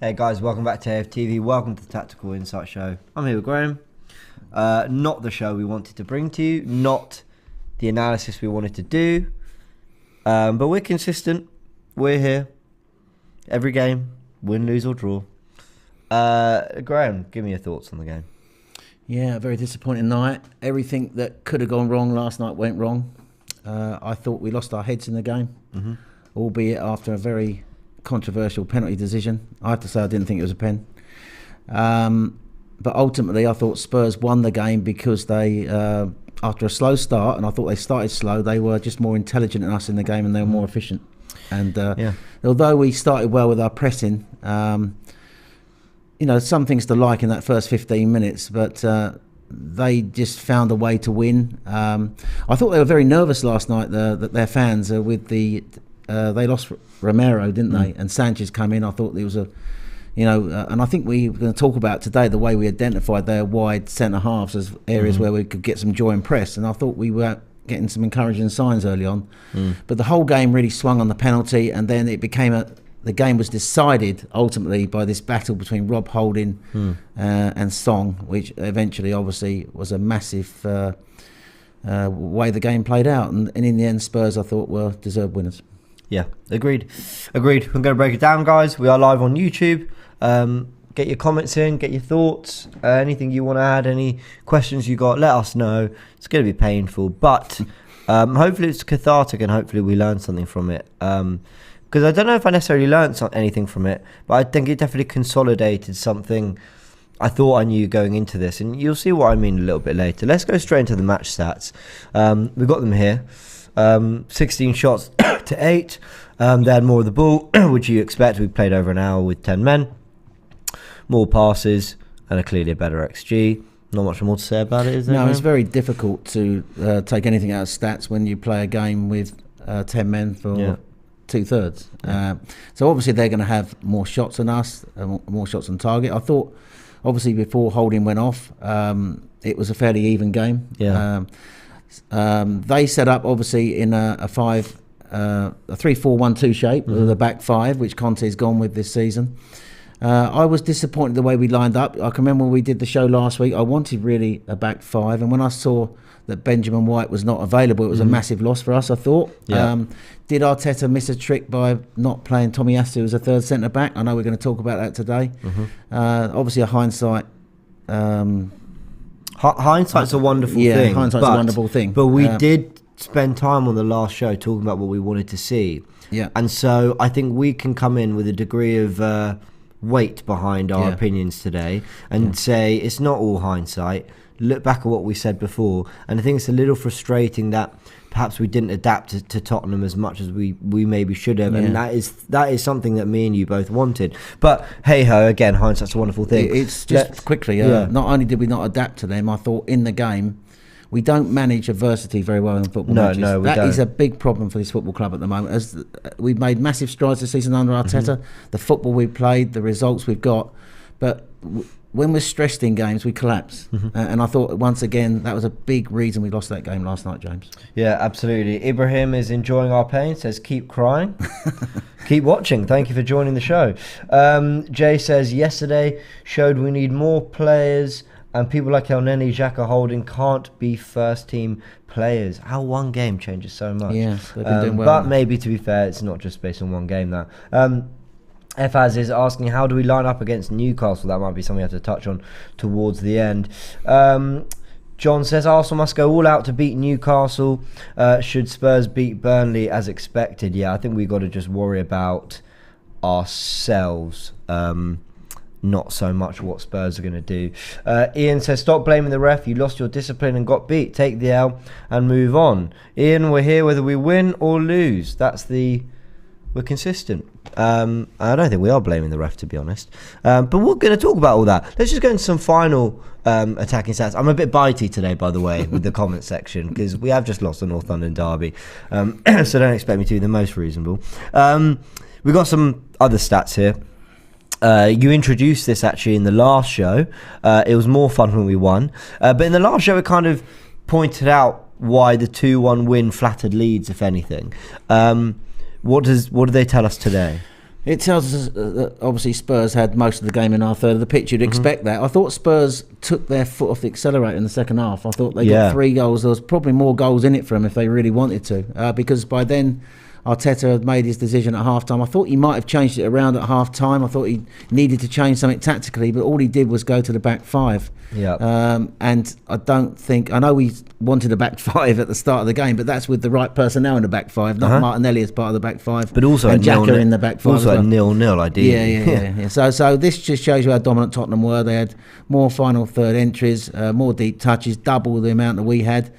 Hey guys, welcome back to AFTV. Welcome to the Tactical Insight Show. I'm here with Graham. Not the show we wanted to bring to you, not the analysis we wanted to do, but we're consistent. We're here every game, win, lose or draw. Graham, give me your thoughts on the game. Yeah, a very disappointing night. Everything that could have gone wrong last night went wrong. I thought we lost our heads in the game, albeit after a very controversial penalty decision. I have to say I didn't think it was a pen. But ultimately I thought Spurs won the game because they, after a slow start, and I thought they started slow, they were just more intelligent than us in the game and they were more efficient. And although we started well with our pressing, some things to like in that first 15 minutes, but they just found a way to win. I thought they were very nervous last night, their fans, with the... they lost Romero, didn't they? And Sanchez come in. I thought there was and I think we were going to talk about today the way we identified their wide centre halves as areas where we could get some joy and press. And I thought we were getting some encouraging signs early on. But the whole game really swung on the penalty, and then it became the game was decided ultimately by this battle between Rob Holding and Song, which eventually obviously was a massive way the game played out. And in the end, Spurs, I thought, were deserved winners. Yeah, agreed. We're going to break it down, guys. We are live on YouTube. Get your comments in, get your thoughts, anything you want to add, any questions you got, let us know. It's going to be painful, but hopefully it's cathartic and hopefully we learn something from it. Because I don't know if I necessarily learned anything from it, but I think it definitely consolidated something I thought I knew going into this, and you'll see what I mean a little bit later. Let's go straight into the match stats. We've got them here. 16 shots to 8. They had more of the ball, which you expect. We played over an hour with 10 men. More passes and clearly a better XG. Not much more to say about it, is there? No, it's very difficult to take anything out of stats when you play a game with 10 men for two-thirds. So obviously they're going to have more shots than us, more shots on target. I thought, obviously, before Holding went off, it was a fairly even game. They set up obviously in a 3-4-1-2 shape with a back five, which Conte's gone with this season. I was disappointed the way we lined up. I can remember when we did the show last week, I wanted really a back five, and when I saw that Benjamin White was not available, it was a massive loss for us, I thought. Did Arteta miss a trick by not playing Tomiyasu as a third centre back? I know we're going to talk about that today. Obviously a hindsight. Hindsight's a wonderful thing. Yeah, hindsight's a wonderful thing. But we did spend time on the last show talking about what we wanted to see. Yeah. And so I think we can come in with a degree of weight behind our opinions today and say it's not all hindsight. Look back at what we said before. And I think it's a little frustrating that perhaps we didn't adapt to Tottenham as much as we maybe should have, and that is something that me and you both wanted. But hey ho, again, hindsight's a wonderful thing. It's just quickly. Not only did we not adapt to them, I thought in the game we don't manage adversity very well in football matches. No, we don't. That is a big problem for this football club at the moment. As we've made massive strides this season under Arteta, the football we've played, the results we've got, but when we're stressed in games, we collapse. And I thought, once again, that was a big reason we lost that game last night, James. Yeah, absolutely. Ibrahim is enjoying our pain, says, keep crying. Keep watching. Thank you for joining the show. Jay says, yesterday showed we need more players, and people like El Neni, Xhaka, Holding can't be first-team players. How one game changes so much. Yeah, they've been doing well. But maybe, to be fair, it's not just based on one game now. Faz is asking, how do we line up against Newcastle? That might be something we have to touch on towards the end. John says, Arsenal must go all out to beat Newcastle. Should Spurs beat Burnley as expected? Yeah, I think we've got to just worry about ourselves. Not so much what Spurs are going to do. Ian says, stop blaming the ref. You lost your discipline and got beat. Take the L and move on. Ian, we're here whether we win or lose. We're consistent. I don't think we are blaming the ref, to be honest. But we're going to talk about all that. Let's just go into some final attacking stats. I'm a bit bitey today, by the way, with the comment section, because we have just lost the North London derby. So don't expect me to be the most reasonable. We've got some other stats here. You introduced this actually in the last show. It was more fun when we won. But in the last show, it kind of pointed out why the 2-1 win flattered Leeds, if anything. What do they tell us today? It tells us that obviously Spurs had most of the game in our third of the pitch. You'd expect that. I thought Spurs took their foot off the accelerator in the second half. I thought they got 3 goals. There was probably more goals in it for them if they really wanted to, because by then Arteta had made his decision at half-time. I thought he might have changed it around at half-time. I thought he needed to change something tactically, but all he did was go to the back 5. And I don't think... I know he wanted a back 5 at the start of the game, but that's with the right personnel in the back 5, not Martinelli as part of the back 5. But also and Xhaka in the back 5 also as well. 0-0, ideally. Yeah. So this just shows you how dominant Tottenham were. They had more final third entries, more deep touches, double the amount that we had.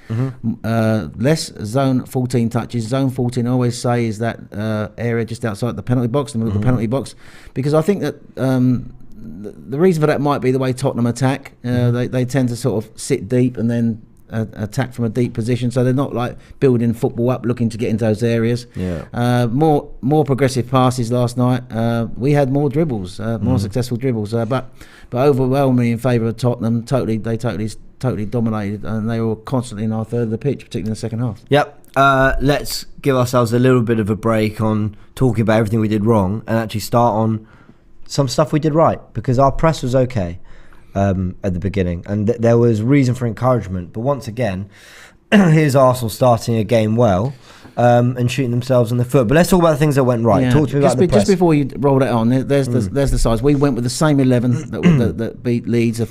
Less zone 14 touches. Zone 14, I always say, is that area just outside the penalty box, the middle of the penalty box, because I think that the reason for that might be the way Tottenham attack. They tend to sort of sit deep and then attack from a deep position, so they're not like building football up, looking to get into those areas. More progressive passes last night. We had more dribbles, more successful dribbles, but overwhelmingly in favour of Tottenham. They totally dominated, and they were constantly in our third of the pitch, particularly in the second half. Let's give ourselves a little bit of a break on talking about everything we did wrong and actually start on some stuff we did right, because our press was okay at the beginning, and there was reason for encouragement. But once again, here's Arsenal starting a game well and shooting themselves in the foot. But let's talk about the things that went right. Talk to me about the press. Just before you roll that on, there's the sides. We went with the same 11 that beat Leeds,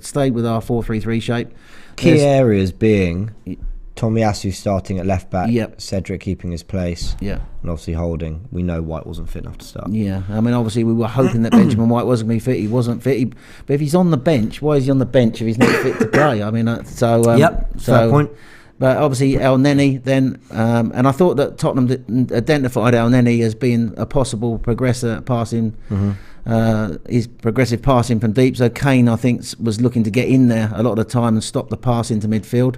stayed with our 4-3-3 shape. Key areas being Tomiyasu starting at left back, Cedric keeping his place, and obviously Holding. We know White wasn't fit enough to start. I mean, obviously we were hoping that Benjamin White wasn't going to be fit. He wasn't fit. But if he's on the bench, why is he on the bench if he's not fit to play? I mean, fair point. But obviously El Neni then, and I thought that Tottenham identified El Neni as being a possible progressor passing. His progressive passing from deep. So Kane, I think, was looking to get in there a lot of the time and stop the pass into midfield.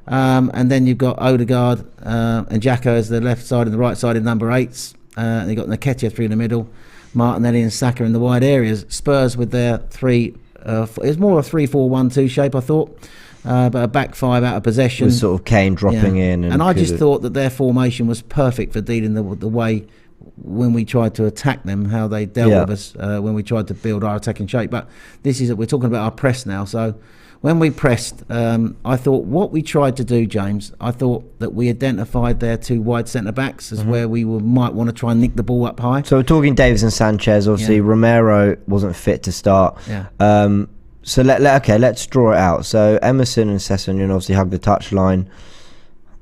And then you've got Odegaard and Xhaka as the left side and the right side in number 8s. And you've got Nketiah through the middle, Martinelli and Saka in the wide areas. Spurs with their 3, it was more a 3-4-1-2 shape, I thought. But a back 5 out of possession. With sort of Kane dropping in. And I just thought that their formation was perfect for dealing the way when we tried to attack them, how they dealt with us when we tried to build our attacking shape. But we're talking about our press now. So when we pressed, I thought what we tried to do, James, I thought that we identified their 2 wide centre-backs as where we might want to try and nick the ball up high. So we're talking Davies and Sanchez. Obviously, Romero wasn't fit to start. So let's draw it out. So Emerson and Sessegnon obviously hug the touchline.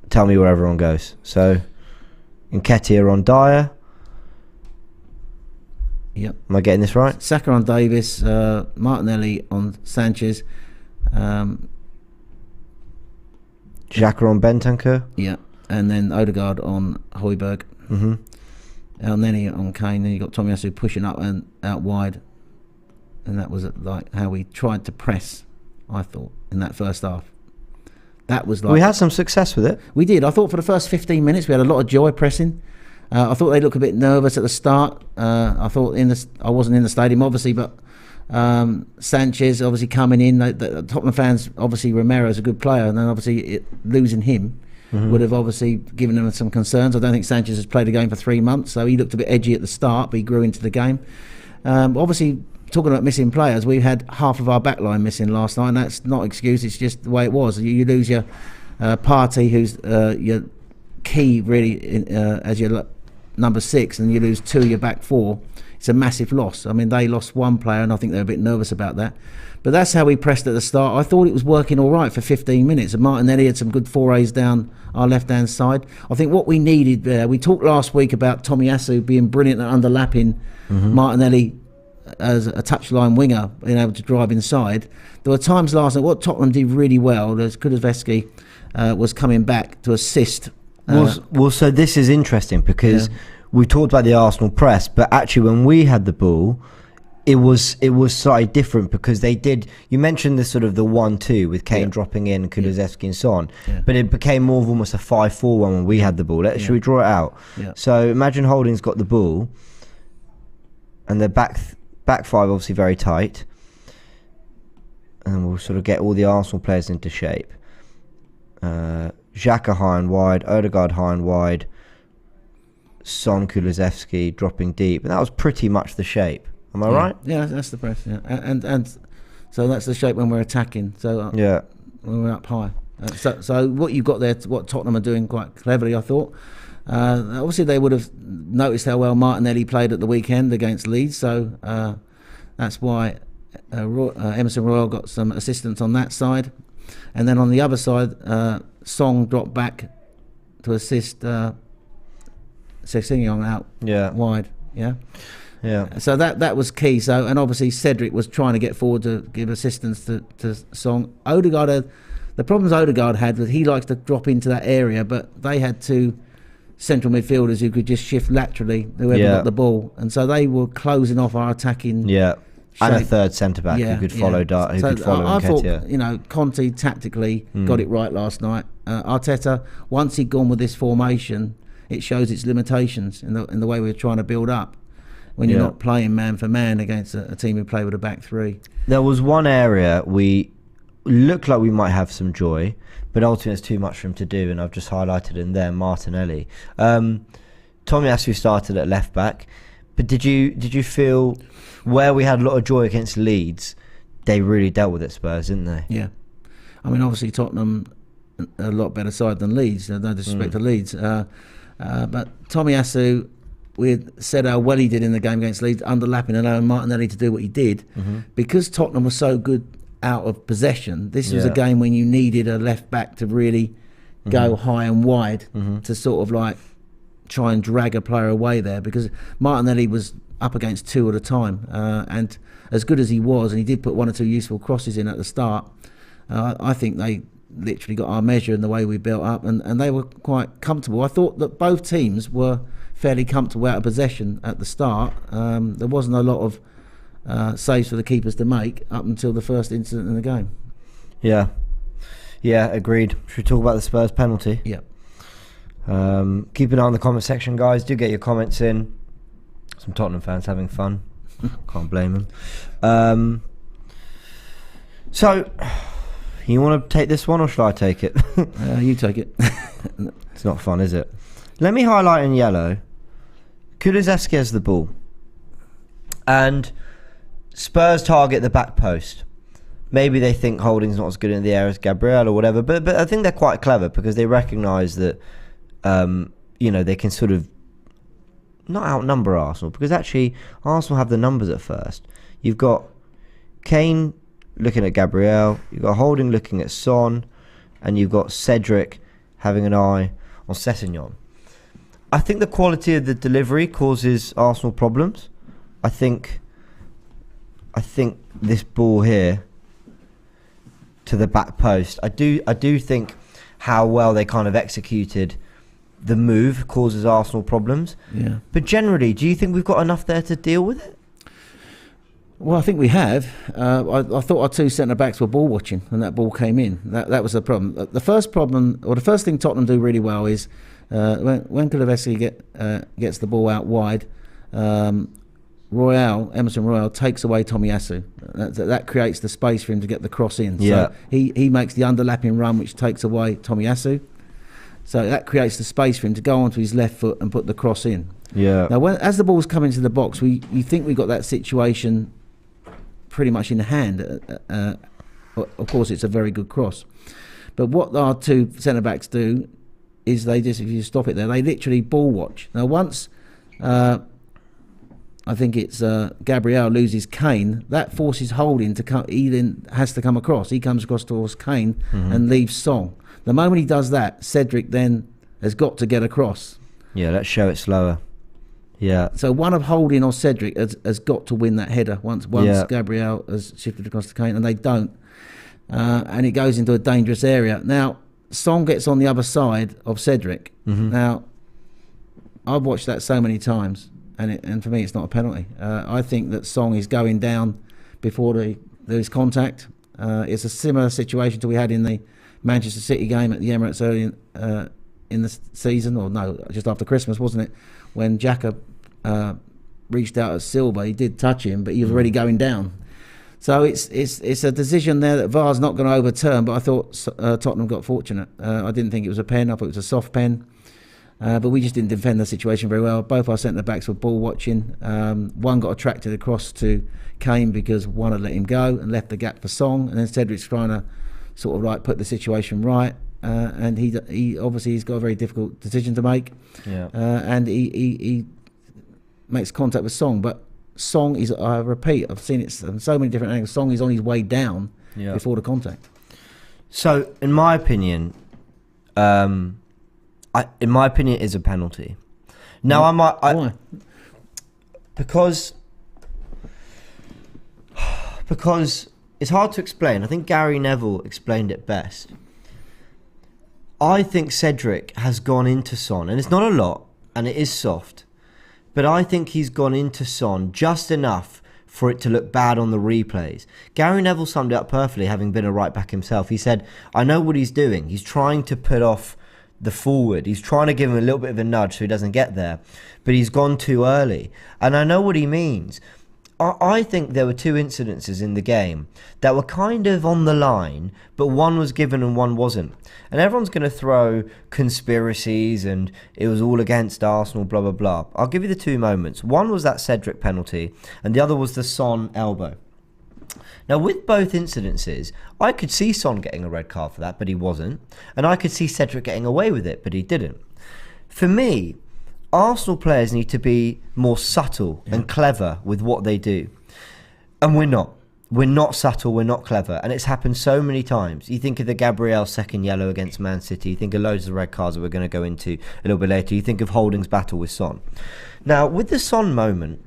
Tell me where everyone goes. So Nketiah on Dyer. Am I getting this right? Saka on Davis, Martinelli on Sanchez, Xhaka on Bentancur. And then Odegaard on Højbjerg. El Neni on Kane. Then you got Tomiyasu pushing up and out wide, and that was like how we tried to press. I thought in that first half, that was like we had some success with it. We did. I thought for the first 15 minutes we had a lot of joy pressing. I thought they looked a bit nervous at the start. I thought I wasn't in the stadium, obviously, but Sanchez obviously coming in. The Tottenham fans, obviously, Romero's a good player, and then obviously losing him would have obviously given them some concerns. I don't think Sanchez has played a game for 3 months, so he looked a bit edgy at the start, but he grew into the game. Obviously, talking about missing players, we had half of our backline missing last night, and that's not an excuse. It's just the way it was. You lose your Partey, who's your key really as your number 6, and you lose 2 of your back 4. It's a massive loss. I mean, they lost 1 player, and I think they're a bit nervous about that. But that's how we pressed at the start. I thought it was working all right for 15 minutes. And Martinelli had some good forays down our left-hand side. I think what we needed there, we talked last week about Tomiyasu being brilliant at underlapping Martinelli as a touchline winger, being able to drive inside. There were times last night, what Tottenham did really well, as Kulusevski was coming back to assist. So this is interesting because we talked about the Arsenal press, but actually when we had the ball, it was slightly different because they did. You mentioned the sort of the 1-2 with Kane dropping in, Kulusevski and so on, but it became more of almost a 5-4-1 when we had the ball. Should we draw it out? So imagine Holding's got the ball, and the back 5 obviously very tight, and we'll sort of get all the Arsenal players into shape. Xhaka high and wide, Odegaard high and wide, Son, Kulusevski dropping deep, and that was pretty much the shape. Am I right? Yeah, that's the press. Yeah, and so that's the shape when we're attacking. So when we're up high. So what you've got there, what Tottenham are doing quite cleverly, I thought. Obviously, they would have noticed how well Martinelli played at the weekend against Leeds. So that's why Emerson Royal got some assistance on that side, and then on the other side, Song dropped back to assist Sessegnon out wide. Yeah. So that was key. So, and obviously Cedric was trying to get forward to give assistance to Song. The problems Odegaard had was he likes to drop into that area, but they had two central midfielders who could just shift laterally whoever got the ball, and so they were closing off our attacking. Yeah. And a third centre back who could follow Dart, who could follow Nketiah. I thought, Conte tactically got it right last night. Arteta, once he'd gone with this formation, it shows its limitations in the way we're trying to build up when you're not playing man for man against a team who play with a back three. There was one area we looked like we might have some joy, but ultimately it's too much for him to do, and I've just highlighted in there Martinelli. Tomiyasu started at left back, but did you feel where we had a lot of joy against Leeds, they really dealt with it, Spurs, didn't they? Yeah. I mean, obviously Tottenham a lot better side than Leeds, no disrespect to Leeds. But Tomiyasu, we had said how well he did in the game against Leeds, underlapping and allowing Martinelli to do what he did. Because Tottenham was so good out of possession, this was a game when you needed a left back to really go high and wide to sort of like try and drag a player away there, because Martinelli was up against two at a time, and as good as he was, and he did put one or two useful crosses in at the start, I think they literally got our measure in the way we built up, and they were quite comfortable. I thought that both teams were fairly comfortable out of possession at the start. There wasn't a lot of saves for the keepers to make up until the first incident in the game. Yeah, agreed. Should we talk about the Spurs penalty? Yeah. Keep an eye on the comment section, guys. Do get your comments in. Some Tottenham fans having fun. Can't blame them. So, you want to take this one, or shall I take it? You take it. It's not fun, is it? Let me highlight in yellow. Kulusevski has the ball, and Spurs target the back post. Maybe they think Holding's not as good in the air as Gabriel or whatever, but I think they're quite clever because they recognise that they can sort of not outnumber Arsenal, because actually Arsenal have the numbers at first. You've got Kane looking at Gabriel, you've got Holding looking at Son, and you've got Cedric having an eye on Sessegnon. I think the quality of the delivery causes Arsenal problems. I think this ball here to the back post, I do think how well they kind of executed the move causes Arsenal problems. Yeah. But generally, do you think we've got enough there to deal with it? Well, I think we have. I thought our two centre-backs were ball watching when that ball came in. That was the problem. The first thing Tottenham do really well is when Kulusevski gets the ball out wide, Emerson Royal takes away Tomiyasu. That creates the space for him to get the cross in. Yeah. So he makes the underlapping run, which takes away Tomiyasu. So that creates the space for him to go onto his left foot and put the cross in. Yeah. Now, as the ball's come into the box, you think we got that situation pretty much in hand. Of course, it's a very good cross. But what our two centre-backs do is they just, if you stop it there, they literally ball watch. Now, once I think it's Gabriel loses Kane, that forces Holding to come. He then has to come across. He comes across towards Kane and leaves Song. The moment he does that, Cedric then has got to get across. Yeah, let's show it slower. Yeah. So one of Holding or Cedric has got to win that header once Gabriel has shifted across to Kane, and they don't. And it goes into a dangerous area. Now, Song gets on the other side of Cedric. Now, I've watched that so many times, and for me, it's not a penalty. I think that Song is going down before there is contact. It's a similar situation to we had in the Manchester City game at the Emirates early in the season, or no, just after Christmas, wasn't it? When Xhaka reached out at Silva, he did touch him, but he was already going down. So it's a decision there that VAR's not going to overturn, but I thought Tottenham got fortunate. I didn't think it was a pen. I thought it was a soft pen. But we just didn't defend the situation very well. Both our centre-backs were ball watching. One got attracted across to Kane because one had let him go and left the gap for Song, and then Cedric's trying to sort of like put the situation right. And he obviously he's got a very difficult decision to make. Yeah. And he makes contact with Song, but Song is, I repeat, I've seen it in so many different angles, Song is on his way down before the contact. So, in my opinion, it is a penalty. Now, Why? Because it's hard to explain. I think Gary Neville explained it best. I think Cedric has gone into Son, and it's not a lot, and it is soft, but I think he's gone into Son just enough for it to look bad on the replays. Gary Neville summed it up perfectly, having been a right back himself. He said, I know what he's doing. He's trying to put off the forward. He's trying to give him a little bit of a nudge so he doesn't get there, but he's gone too early. And I know what he means. I think there were two incidences in the game that were kind of on the line, but one was given and one wasn't. And everyone's going to throw conspiracies and it was all against Arsenal, blah, blah, blah. I'll give you the two moments. One was that Cedric penalty and the other was the Son elbow. Now, with both incidences, I could see Son getting a red card for that, but he wasn't. And I could see Cedric getting away with it, but he didn't. For me, Arsenal players need to be more subtle and clever with what they do. And we're not. We're not subtle, we're not clever. And it's happened so many times. You think of the Gabriel second yellow against Man City. You think of loads of red cards that we're going to go into a little bit later. You think of Holding's battle with Son. Now, with the Son moment,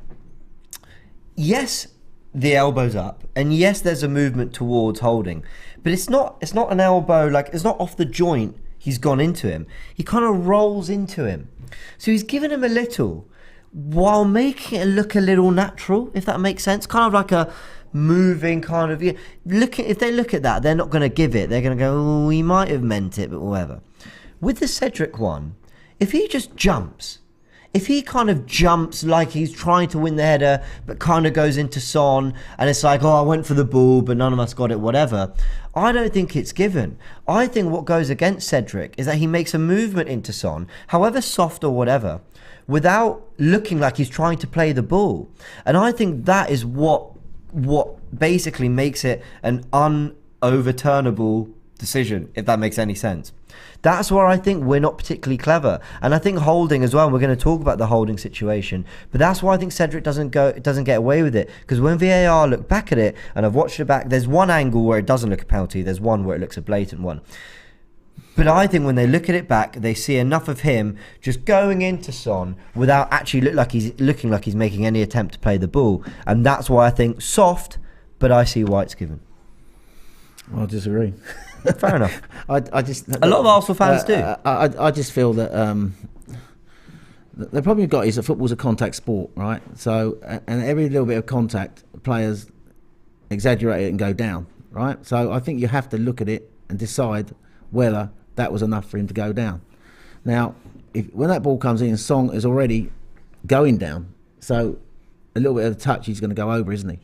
yes, the elbow's up. And yes, there's a movement towards Holding. But it's not an elbow, like, it's not off the joint. He's gone into him. He kind of rolls into him. So he's given him a little while making it look a little natural, if that makes sense. Kind of like a moving kind of... If they look at that, they're not going to give it. They're going to go, oh, he might have meant it, but whatever. With the Cedric one, if he just jumps, if he kind of jumps like he's trying to win the header, but kind of goes into Son, and it's like, oh, I went for the ball, but none of us got it, whatever. I don't think it's given. I think what goes against Cedric is that he makes a movement into Son, however soft or whatever, without looking like he's trying to play the ball. And I think that is what basically makes it an unoverturnable decision, if that makes any sense. That's where I think we're not particularly clever. And I think Holding as well, we're going to talk about the Holding situation, but that's why I think Cedric doesn't get away with it. Because when VAR look back at it, and I've watched it back, there's one angle where it doesn't look a penalty, there's one where it looks a blatant one. But I think when they look at it back, they see enough of him just going into Son without actually looking like he's making any attempt to play the ball. And that's why I think soft, but I see why it's given. I disagree. Fair enough. I just a lot of Arsenal fans do. I just feel that the problem you've got is that football's a contact sport, right? So, and every little bit of contact, players exaggerate it and go down, right? So I think you have to look at it and decide whether that was enough for him to go down. Now, when that ball comes in, Song is already going down, so a little bit of a touch, he's going to go over, isn't he?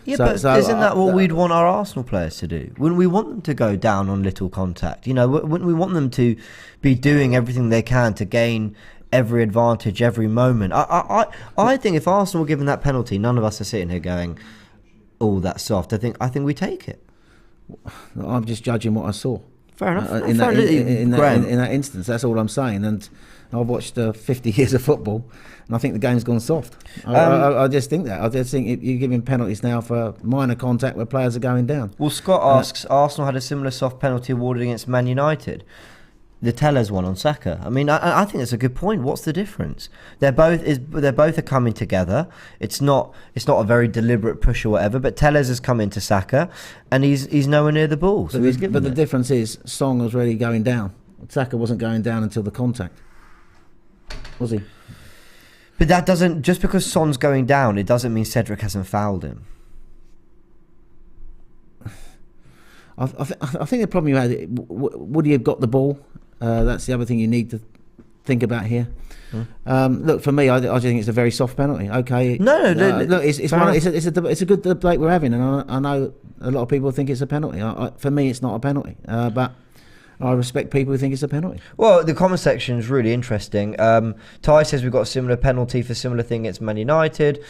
Yeah, but isn't that what we'd want our Arsenal players to do? Wouldn't we want them to go down on little contact? You know, wouldn't we want them to be doing everything they can to gain every advantage, every moment? I think if Arsenal were given that penalty, none of us are sitting here going, "Oh, that's soft." I think we take it. I'm just judging what I saw. Fair enough. In that instance, that's all I'm saying. And I've watched 50 years of football, and I think the game's gone soft. I just think that. I just think you're giving penalties now for minor contact where players are going down. Well, Scott asks, Arsenal had a similar soft penalty awarded against Man United. The Tellers one on Saka. I mean, I think that's a good point. What's the difference? They're both are coming together. It's not a very deliberate push or whatever. But Tellers has come into Saka, and he's nowhere near the ball. So but the difference is Song was really going down. Saka wasn't going down until the contact. Was he? But that doesn't. Just because Son's going down, it doesn't mean Cedric hasn't fouled him. I think the problem you had, would he have got the ball? That's the other thing you need to think about here. Look, for me, I just think it's a very soft penalty. Okay. No. Look, it's a good debate we're having, and I know a lot of people think it's a penalty. For me, it's not a penalty. But I respect people who think it's a penalty. Well, the comment section is really interesting. Ty says we've got a similar penalty for similar thing against Man United.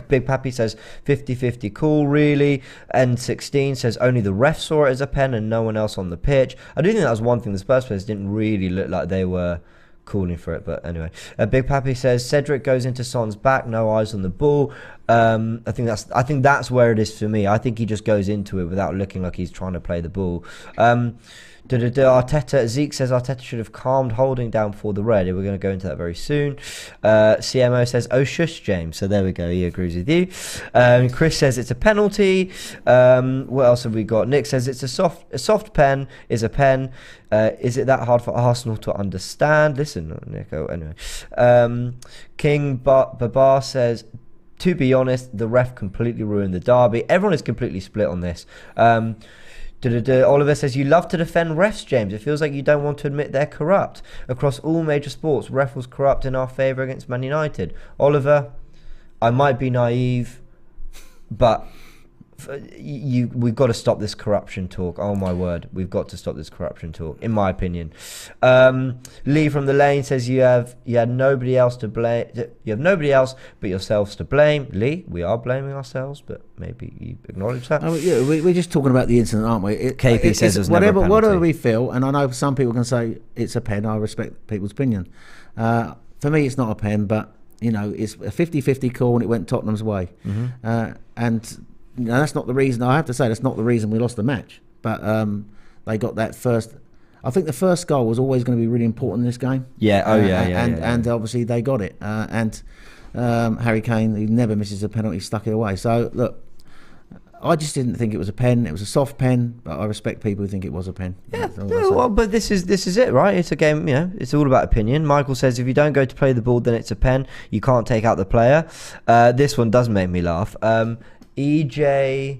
Big Pappy says 50-50 call, really. N16 says only the ref saw it as a pen and no one else on the pitch. I do think that was one thing. The Spurs players didn't really look like they were calling for it, but anyway. Big Pappy says Cedric goes into Son's back, no eyes on the ball. I think that's where it is for me. I think he just goes into it without looking like he's trying to play the ball. Arteta, Zeke says Arteta should have calmed Holding down for the red. We're going to go into that very soon. CMO says, oh shush, James. So there we go. He agrees with you. Chris says it's a penalty. What else have we got? Nick says it's a soft pen is a pen. Is it that hard for Arsenal to understand? Listen, Nico. Anyway, King Babar says, to be honest, the ref completely ruined the derby. Everyone is completely split on this. Oliver says, you love to defend refs, James. It feels like you don't want to admit they're corrupt. Across all major sports, ref was corrupt in our favour against Man United. Oliver, I might be naive, but we've got to stop this corruption talk. Oh my word, we've got to stop this corruption talk, in my opinion. Lee from the lane says you had nobody else to blame. You have nobody else but yourselves to blame. Lee, we are blaming ourselves, but maybe you acknowledge that. Oh, yeah, we're just talking about the incident, aren't we? KP says it was never a penalty. Whatever we feel, and I know some people can say it's a pen. I respect people's opinion. For me, it's not a pen, but it's a 50-50 call, and it went Tottenham's way. Mm-hmm. And that's not the reason. I have to say that's not the reason we lost the match. But they got that first. I think the first goal was always going to be really important in this game. Yeah. And obviously they got it. And Harry Kane, who never misses a penalty, stuck it away. So look, I just didn't think it was a pen. It was a soft pen, but I respect people who think it was a pen. Yeah. Well, but this is it, right? It's a game. It's all about opinion. Michael says if you don't go to play the ball, then it's a pen. You can't take out the player. This one does make me laugh. EJ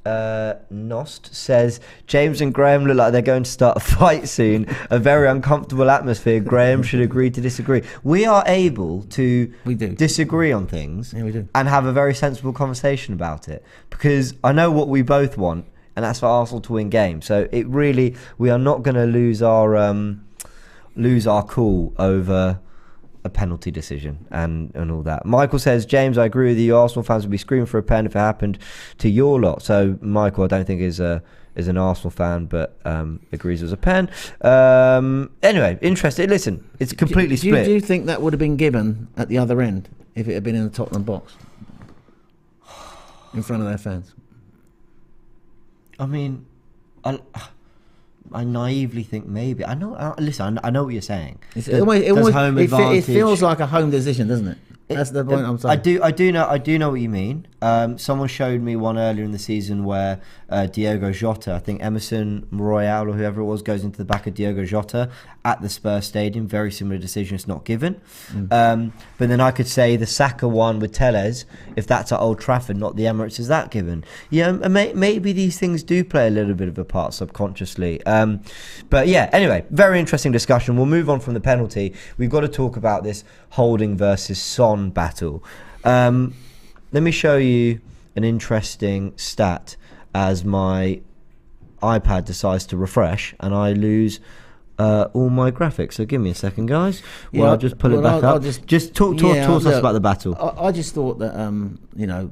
Nost says James and Graham look like they're going to start a fight soon. A very uncomfortable atmosphere. Graham should agree to disagree. We are able to disagree on things, we do, and have a very sensible conversation about it, because I know what we both want, and that's for Arsenal to win games. So we are not going to lose our cool over a penalty decision and all that. Michael says, James, I agree with you. Arsenal fans would be screaming for a pen if it happened to your lot. So Michael, I don't think is an Arsenal fan, but agrees it was a pen. Anyway, interesting. Listen, it's completely split. Do you think that would have been given at the other end if it had been in the Tottenham box in front of their fans? I mean, I naively think maybe. I know. Listen, I know what you're saying. It feels like a home decision, doesn't it? That's the point I'm saying. I do know what you mean. Someone showed me one earlier in the season where Diogo Jota, I think Emerson Royale or whoever it was, goes into the back of Diogo Jota at the Spurs Stadium. Very similar decision. It's not given. But then I could say the Saka one with Telles, if that's at Old Trafford, not the Emirates, is that given? Yeah, maybe these things do play a little bit of a part subconsciously. But yeah, anyway, very interesting discussion. We'll move on from the penalty. We've got to talk about this Holding versus Son battle. Let me show you an interesting stat as my iPad decides to refresh and I lose all my graphics. So give me a second, guys. I'll just pull it back up. Just talk to us about the battle. I just thought that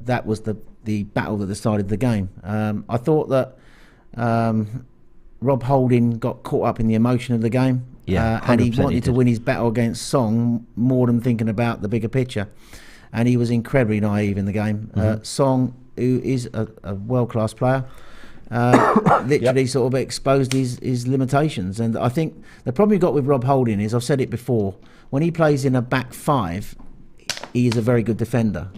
that was the battle that decided the game. I thought that Rob Holding got caught up in the emotion of the game. And he wanted to win his battle against Song more than thinking about the bigger picture. And he was incredibly naive in the game. Song, who is a world-class player, literally sort of exposed his limitations. And I think the problem you got with Rob Holding is, I've said it before, when he plays in a back five, he is a very good defender.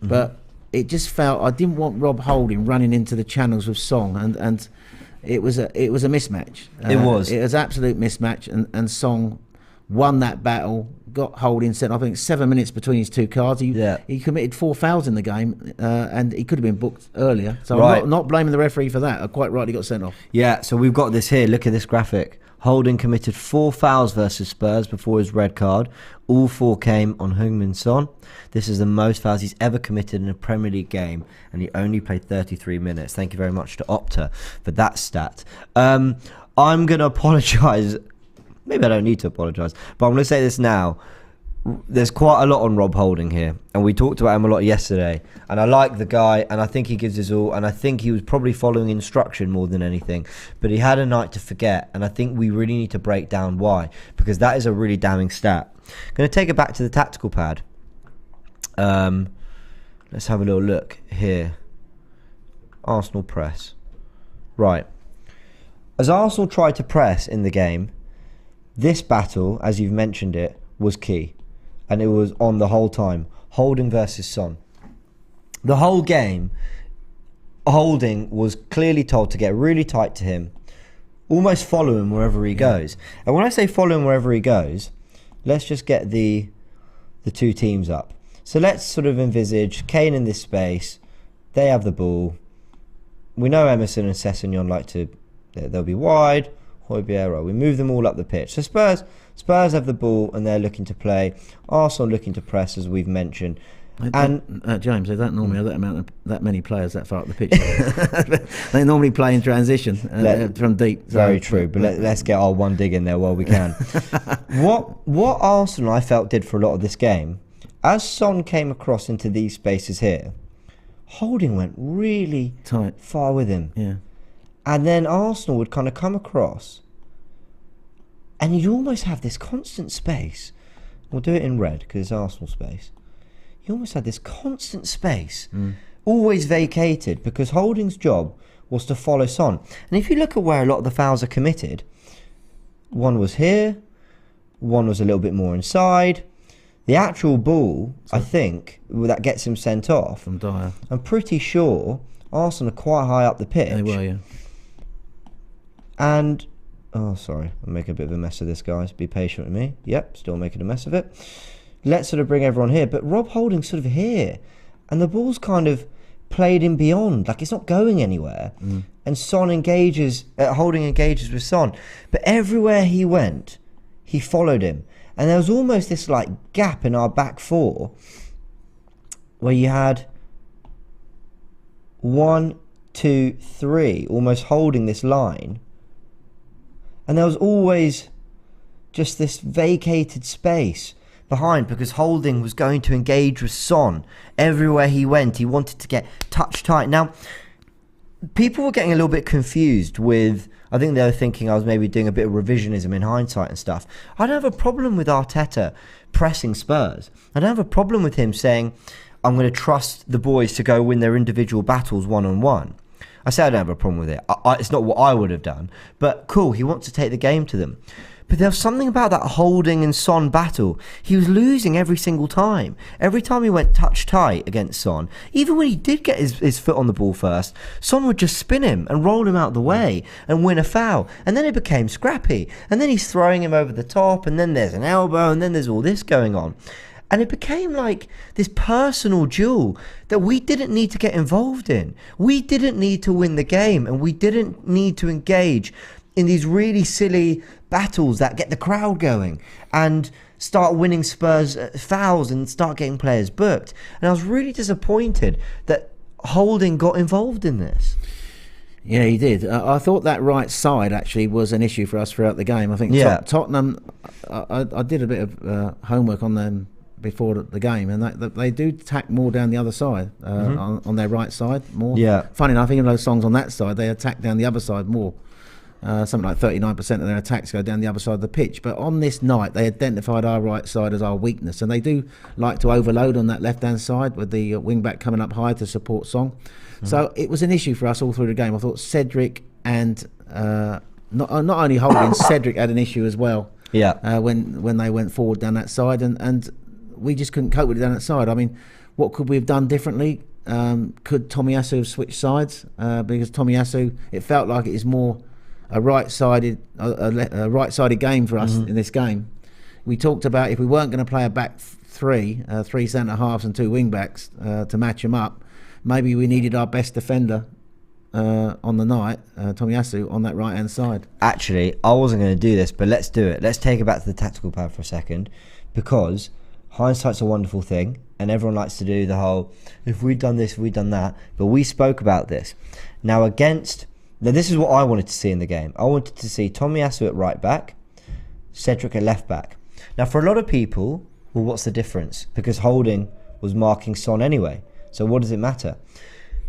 But it just felt, I didn't want Rob Holding running into the channels with Song, and it was a mismatch. It was absolute mismatch, and Song won that battle. Got Holding sent, I think, 7 minutes between his two cards. He committed 4 fouls in the game, and he could have been booked earlier. So I'm not blaming the referee for that. I quite rightly got sent off. Yeah, so we've got this here. Look at this graphic. Holding committed 4 fouls versus Spurs before his red card. All 4 came on Heung-min Son. This is the most fouls he's ever committed in a Premier League game, and he only played 33 minutes. Thank you very much to Opta for that stat. I'm going to apologise. Maybe I don't need to apologise, but I'm going to say this now. There's quite a lot on Rob Holding here, and we talked about him a lot yesterday, and I like the guy, and I think he gives his all, and I think he was probably following instruction more than anything, but he had a night to forget, and I think we really need to break down why, because that is a really damning stat. I'm going to take it back to the tactical pad. Let's have a little look here. Arsenal press. Right. As Arsenal tried to press in the game, this battle, as you've mentioned it, was key. And it was on the whole time. Holding versus Son. The whole game, Holding was clearly told to get really tight to him, almost follow him wherever he goes. And when I say follow him wherever he goes, let's just get the 2 teams up. So let's sort of envisage Kane in this space. They have the ball. We know Emerson and Sessegnon like to, they'll be wide. Højbjerg, we move them all up the pitch. So Spurs have the ball and they're looking to play. Arsenal looking to press, as we've mentioned. And James, they don't normally have that many players that far up the pitch. They normally play in transition from deep. So. Very true, but let's get our one dig in there while we can. What Arsenal, I felt, did for a lot of this game, as Son came across into these spaces here, Holding went really tight, far with him. Yeah. And then Arsenal would kind of come across, and you'd almost have this constant space. We'll do it in red because it's Arsenal space. You almost had this constant space, always vacated, because Holding's job was to follow Son. And if you look at where a lot of the fouls are committed, one was here, one was a little bit more inside. The actual ball, I think, that gets him sent off. From Dyer. I'm pretty sure Arsenal are quite high up the pitch. They were, yeah. And, oh, sorry, I'm making a bit of a mess of this, guys. Be patient with me. Yep, still making a mess of it. Let's sort of bring everyone here. But Rob Holding's sort of here. And the ball's kind of played in beyond. Like, it's not going anywhere. And Son engages, Holding engages with Son. But everywhere he went, he followed him. And there was almost this, like, gap in our back four where you had 1, 2, 3 almost holding this line. And there was always just this vacated space behind, because Holding was going to engage with Son. Everywhere he went, he wanted to get touch tight. Now, people were getting a little bit confused with, I think they were thinking I was maybe doing a bit of revisionism in hindsight and stuff. I don't have a problem with Arteta pressing Spurs. I don't have a problem with him saying, I'm going to trust the boys to go win their individual battles one-on-one. I say I don't have a problem with it. It's not what I would have done. But cool, he wants to take the game to them. But there was something about that Holding and Son battle. He was losing every single time. Every time he went touch tight against Son, even when he did get his foot on the ball first, Son would just spin him and roll him out the way and win a foul. And then it became scrappy. And then he's throwing him over the top, and then there's an elbow, and then there's all this going on. And it became like this personal duel that we didn't need to get involved in. We didn't need to win the game, and we didn't need to engage in these really silly battles that get the crowd going and start winning Spurs fouls and start getting players booked. And I was really disappointed that Holding got involved in this. Yeah, he did. I thought that right side actually was an issue for us throughout the game. I think Tottenham, I did a bit of homework on them before the game, and they do attack more down the other side, on their right side more. Yeah. Funny enough, even though songs on that side, they attack down the other side more. Something like 39% of their attacks go down the other side of the pitch. But on this night, they identified our right side as our weakness, and they do like to overload on that left-hand side with the wing-back coming up high to support Song. So it was an issue for us all through the game. I thought Cedric and not only Holding, Cedric had an issue as well. Yeah. When they went forward down that side, and we just couldn't cope with it down that side. I mean, what could we have done differently? Could Tomiyasu have switched sides? Because Tomiyasu, it felt like it is more a right-sided game for us in this game. We talked about if we weren't going to play a back three centre halves and 2 wing backs to match them up, maybe we needed our best defender on the night, Tomiyasu on that right hand side. Actually, I wasn't going to do this, but let's do it. Let's take it back to the tactical pad for a second, because hindsight's a wonderful thing, and everyone likes to do the whole, if we'd done this, if we'd done that. But we spoke about this. Now, this is what I wanted to see in the game. I wanted to see Tomiyasu at right back, Cedric at left back. Now, for a lot of people, well, what's the difference? Because Holding was marking Son anyway. So what does it matter?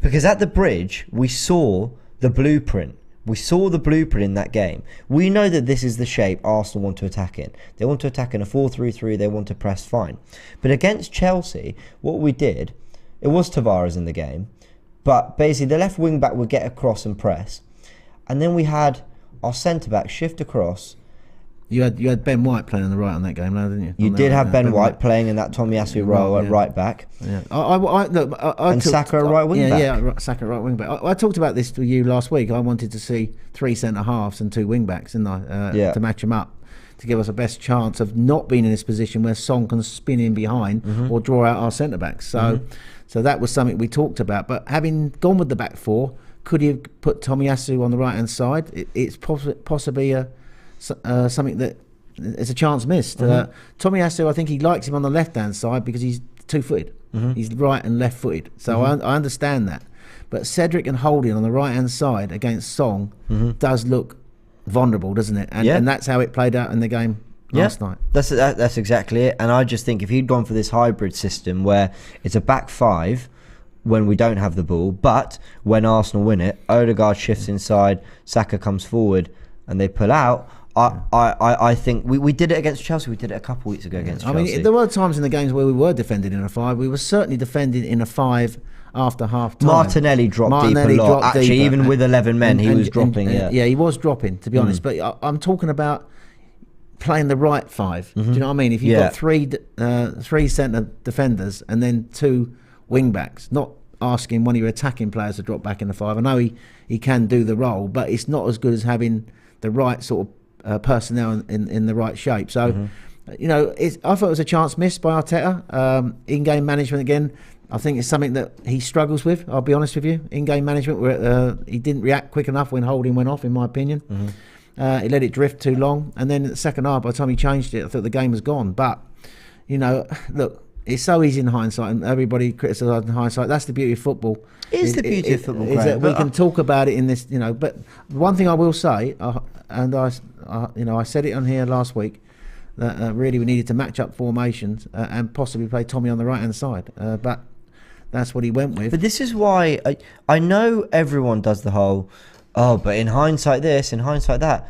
Because at the bridge, we saw the blueprint. We saw the blueprint in that game. We know that this is the shape Arsenal want to attack in. They want to attack in a 4-3-3. They want to press, fine. But against Chelsea, what we did, it was Tavares in the game. But basically, the left wing back would get across and press. And then we had our centre-back shift across. You had Ben White playing on the right on that game, now, didn't you? You did have Ben White playing in that Tomiyasu role at right back. Yeah. And Saka at right wing back. Yeah, Saka at right wing back. I talked about this to you last week. I wanted to see 3 centre-halves and 2 wing-backs, didn't I? To match them up, to give us a best chance of not being in this position where Son can spin in behind or draw out our centre-backs. So that was something we talked about. But having gone with the back 4, could you put Tomiyasu on the right-hand side? It's possibly something that is a chance missed. Tomiyasu, I think he likes him on the left-hand side because he's 2-footed. He's right and left-footed. So I understand that. But Cedric and Holding on the right-hand side against Song does look vulnerable, doesn't it? And that's how it played out in the game last night. That's exactly it. And I just think if he'd gone for this hybrid system where it's a back 5 when we don't have the ball, but when Arsenal win it, Odegaard shifts inside, Saka comes forward, and they pull out. I think we did it against Chelsea. We did it a couple of weeks ago against Chelsea. I mean, there were times in the games where we were defending in a 5. We were certainly defending in a 5 after half time. Martinelli dropped deep a lot. Actually, deeper. Even with 11 men, he was dropping. Yeah, he was dropping, to be honest. But I'm talking about playing the right 5. Do you know what I mean? If you've got 3 centre defenders and then 2 wing backs, not asking one of your attacking players to drop back in the 5. I know he can do the role, but it's not as good as having the right sort of personnel in the right shape. So, I thought it was a chance missed by Arteta. In-game management again, I think it's something that he struggles with. I'll be honest with you. In-game management, where he didn't react quick enough when Holding went off, in my opinion. He let it drift too long, and then in the second half, by the time he changed it, I thought the game was gone. But look, it's so easy in hindsight, and everybody criticises in hindsight. That's the beauty of football. It is the beauty of football, is that we can talk about it in this, But one thing I will say, and I said it on here last week, that really we needed to match up formations and possibly play Tommy on the right hand side. But that's what he went with. But this is why I know everyone does the whole, but in hindsight this, in hindsight that.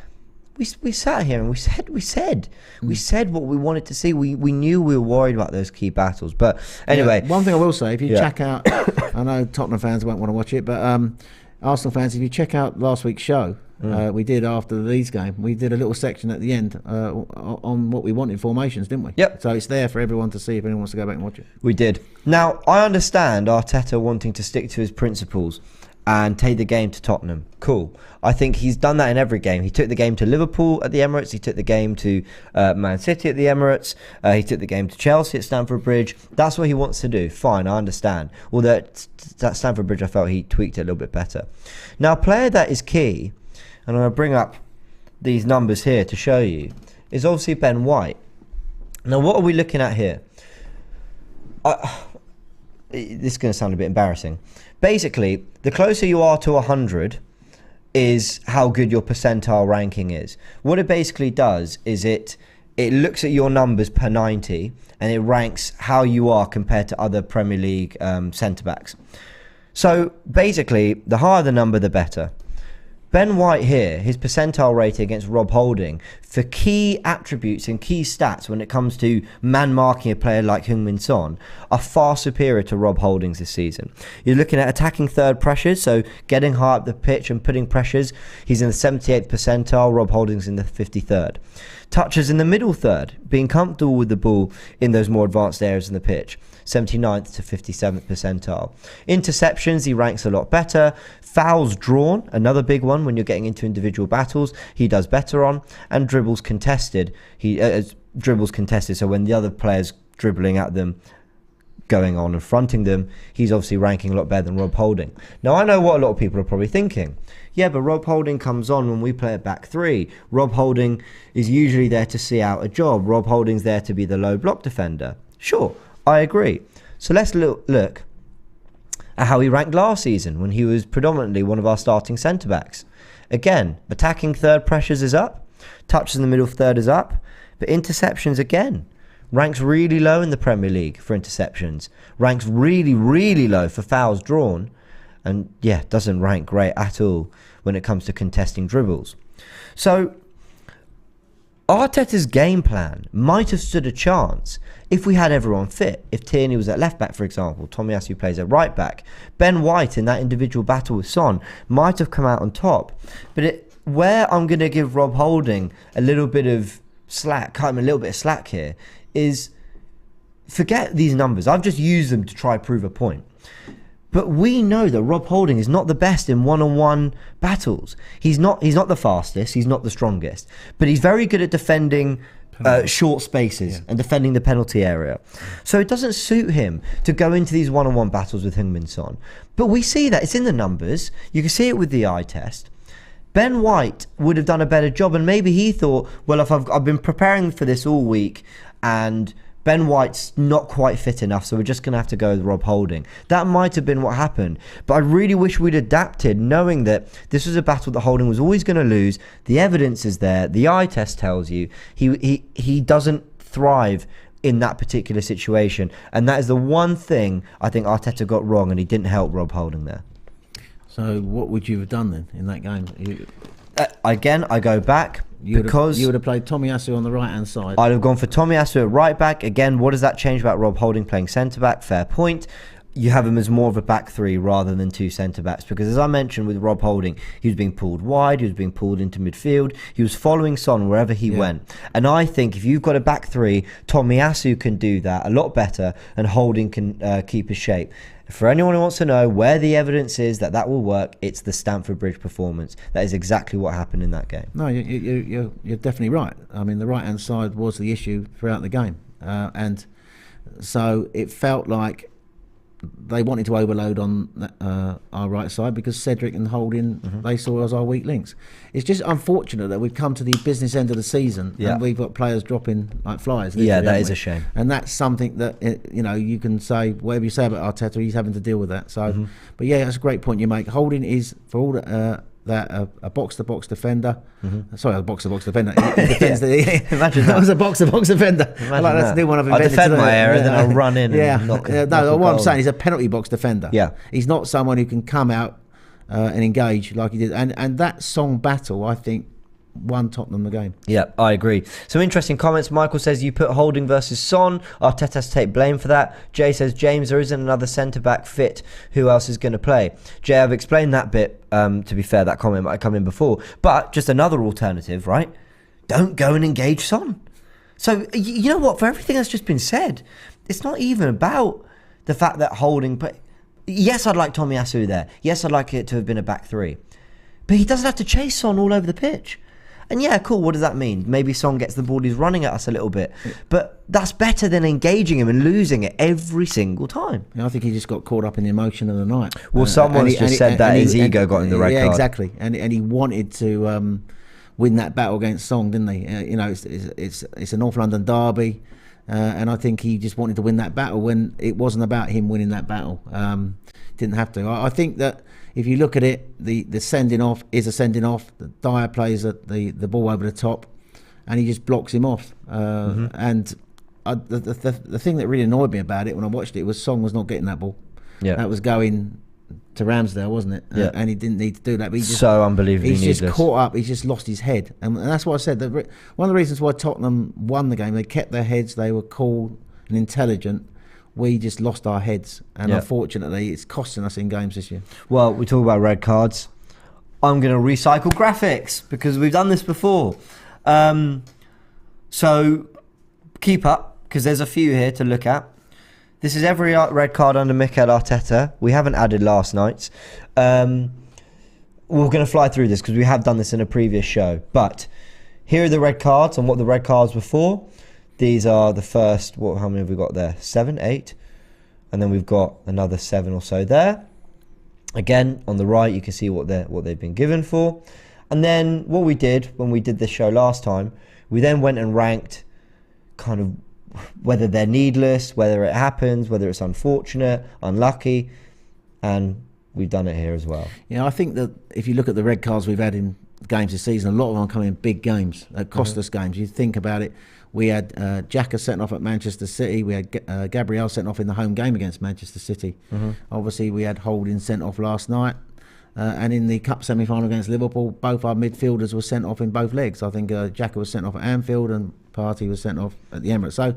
We sat here and we said what we wanted to see. We knew we were worried about those key battles. But anyway, one thing I will say, if you check out, I know Tottenham fans won't want to watch it, but Arsenal fans, if you check out last week's show, we did after the Leeds game, we did a little section at the end on what we wanted formations, didn't we? Yep. So it's there for everyone to see if anyone wants to go back and watch it. We did. Now, I understand Arteta wanting to stick to his principles and take the game to Tottenham. Cool. I think he's done that in every game. He took the game to Liverpool at the Emirates. He took the game to Man City at the Emirates. He took the game to Chelsea at Stamford Bridge. That's what he wants to do. Fine, I understand. Although at Stamford Bridge, I felt he tweaked it a little bit better. Now, a player that is key, and I'm going to bring up these numbers here to show you, is obviously Ben White. Now, what are we looking at here? This is going to sound a bit embarrassing. Basically, the closer you are to 100 is how good your percentile ranking is. What it basically does is it looks at your numbers per 90 and it ranks how you are compared to other Premier League centre-backs. So basically, the higher the number, the better. Ben White here, his percentile rating against Rob Holding for key attributes and key stats when it comes to man-marking a player like Heung-min Son are far superior to Rob Holding's this season. You're looking at attacking third pressures, so getting high up the pitch and putting pressures. He's in the 78th percentile, Rob Holding's in the 53rd. Touches in the middle third, being comfortable with the ball in those more advanced areas in the pitch. 79th to 57th percentile. Interceptions, he ranks a lot better. Fouls drawn, another big one when you're getting into individual battles, he does better on. And dribbles contested, so when the other player's dribbling at them, going on and fronting them, he's obviously ranking a lot better than Rob Holding. Now, I know what a lot of people are probably thinking. Yeah, but Rob Holding comes on when we play at back three. Rob Holding is usually there to see out a job. Rob Holding's there to be the low block defender. Sure, I agree. So let's look at how he ranked last season when he was predominantly one of our starting centre-backs. Again, attacking third pressures is up, touches in the middle third is up, but interceptions again. Ranks really low in the Premier League for interceptions. Ranks really, really low for fouls drawn. And yeah, doesn't rank great at all when it comes to contesting dribbles. So Arteta's game plan might have stood a chance if we had everyone fit. If Tierney was at left back, for example, Tomiyasu plays at right back. Ben White in that individual battle with Son might have come out on top. But where I'm going to give Rob Holding a little bit of slack, cut him a little bit of slack here, is forget these numbers. I've just used them to try prove a point. But we know that Rob Holding is not the best in one-on-one battles. He's not the fastest, he's not the strongest, but he's very good at defending short spaces and defending the penalty area. So it doesn't suit him to go into these one-on-one battles with Heung-min Son. But we see that, it's in the numbers. You can see it with the eye test. Ben White would have done a better job, and maybe he thought, well, if I've been preparing for this all week and Ben White's not quite fit enough, so we're just going to have to go with Rob Holding. That might have been what happened. But I really wish we'd adapted, knowing that this was a battle that Holding was always going to lose. The evidence is there. The eye test tells you he doesn't thrive in that particular situation. And that is the one thing I think Arteta got wrong, and he didn't help Rob Holding there. So what would you have done then in that game? Again, I go back. You would have played Tomiyasu on the right hand side. I'd have gone for Tomiyasu at right back. Again, what does that change about Rob Holding playing centre back? Fair point. You have him as more of a back three rather than two centre backs, because as I mentioned with Rob Holding, he was being pulled wide, he was being pulled into midfield, he was following Son wherever he went. And I think if you've got a back three, Tomiyasu can do that a lot better, and Holding can keep his shape. For anyone who wants to know where the evidence is that will work, it's the Stamford Bridge performance. That is exactly what happened in that game. No, you're definitely right. I mean, the right-hand side was the issue throughout the game. And so it felt like they wanted to overload on our right side because Cedric and Holding, they saw as our weak links. It's just unfortunate that we've come to the business end of the season and we've got players dropping like flies. Yeah, that is a shame. And that's something that, you can say, whatever you say about Arteta, he's having to deal with that. So, but yeah, that's a great point you make. Holding is, for all that, a box-to-box defender. Sorry, a box-to-box defender. He defends Imagine that. That was a box-to-box defender. That's the new one I've invented. I defend my area, then I'll run in and knock no, what I'm saying, he's a penalty box defender. Yeah. He's not someone who can come out and engage like he did. And that Song battle, I think, won Tottenham the game. Yeah, I agree. Some interesting comments. Michael says you put Holding versus Son. Arteta has to take blame for that. Jay says, James, there isn't another centre-back fit. Who else is going to play? Jay, I've explained that bit. To be fair, that comment might have come in before. But just another alternative, right? Don't go and engage Son. So, you know what? For everything that's just been said, it's not even about the fact that Holding... But yes, I'd like Tomiyasu there. Yes, I'd like it to have been a back three. But he doesn't have to chase Son all over the pitch. And yeah, cool, what does that mean? Maybe Son gets the ball, he's running at us a little bit. But that's better than engaging him and losing it every single time. Yeah, I think he just got caught up in the emotion of the night. Well, someone's just said that his ego got him the red card. Yeah, exactly. And he wanted to win that battle against Song, didn't he? It's a North London derby. And I think he just wanted to win that battle when it wasn't about him winning that battle. Didn't have to. I think that if you look at it, the sending off is a sending off. The Dyer plays the ball over the top, and he just blocks him off. And the thing that really annoyed me about it when I watched it was Song was not getting that ball. Yeah, that was going to Ramsdale, wasn't it? Yeah, and he didn't need to do that. But he just, so unbelievably he's needless. Just caught up. He's just lost his head, and that's what I said. One of the reasons why Tottenham won the game, they kept their heads. They were cool and intelligent. We just lost our heads, and unfortunately it's costing us in games this year. Well, we talk about red cards. I'm going to recycle graphics because we've done this before. So keep up, because there's a few here to look at. This is every red card under Mikel Arteta. We haven't added last night's. We're going to fly through this because we have done this in a previous show. But here are the red cards and what the red cards were for. These are the first, how many have we got there? 7, 8. and then we've got another 7 or so there. Again, on the right, you can see what they've been given for. And then what we did when we did this show last time, we then went and ranked kind of whether they're needless, whether it happens, whether it's unfortunate, unlucky, and we've done it here as well. Yeah, I think that if you look at the red cards we've had in games this season, a lot of them come in big games, cost us games. You think about it, we had Xhaka sent off at Manchester City, we had Gabriel sent off in the home game against Manchester City. Obviously we had Holding sent off last night, and in the cup semi-final against Liverpool, both our midfielders were sent off in both legs. I think Xhaka was sent off at Anfield and Partey was sent off at the Emirates. So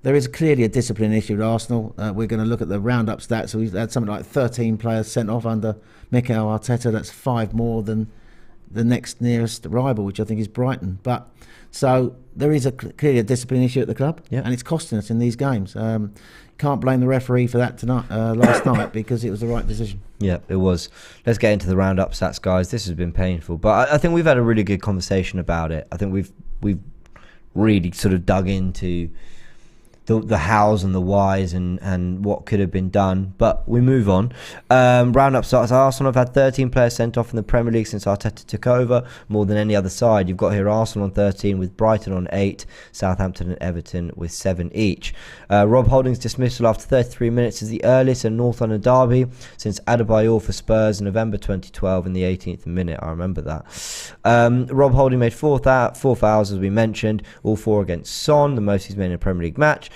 there is clearly a discipline issue at Arsenal. We're going to look at the roundup stats. So we've had something like 13 players sent off under Mikel Arteta. That's 5 more than the next nearest rival, which I think is Brighton. But so there is clearly a discipline issue at the club, and it's costing us in these games. Can't blame the referee for that tonight, last night, because it was the right decision. Yeah, it was. Let's get into the roundup stats, guys. This has been painful, but I think we've had a really good conversation about it. I think we've really sort of dug into the hows and the whys and what could have been done, but we move on. Roundup starts. Arsenal have had 13 players sent off in the Premier League since Arteta took over, more than any other side. You've got here Arsenal on 13 with Brighton on 8, Southampton and Everton with 7 each. Rob Holding's dismissal after 33 minutes is the earliest in North London derby since Adebayor for Spurs in November 2012 in the 18th minute. I remember that. Rob Holding made 4 fouls, as we mentioned, all 4 against Son, the most he's made in a Premier League match.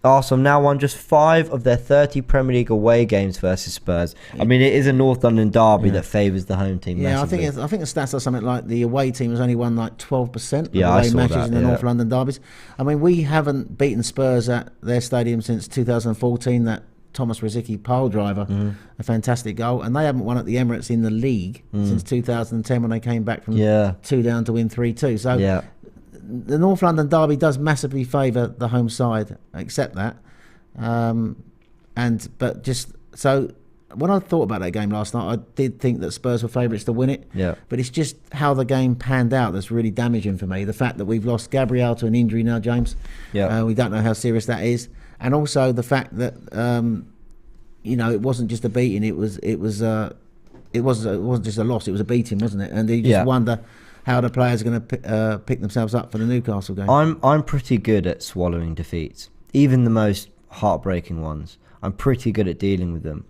Arsenal now won just 5 of their 30 Premier League away games versus Spurs. I mean, it is a North London derby that favours the home team. Yeah, massively. I think the stats are something like the away team has only won like 12% of away matches in the North London derbies. I mean, we haven't beaten Spurs at their stadium since 2014. That Thomas Rosicky pile driver, a fantastic goal, and they haven't won at the Emirates in the league since 2010 when they came back from 2 down to win 3-2. So. The North London derby does massively favour the home side. I accept that, but just so when I thought about that game last night, I did think that Spurs were favourites to win it. Yeah. But it's just how the game panned out that's really damaging for me. The fact that we've lost Gabriel to an injury now, James. Yeah. We don't know how serious that is, and also the fact that it wasn't just a beating. It wasn't just a loss. It was a beating, wasn't it? And you just wonder how the players are going to pick themselves up for the Newcastle game. I'm pretty good at swallowing defeats, even the most heartbreaking ones. I'm pretty good at dealing with them.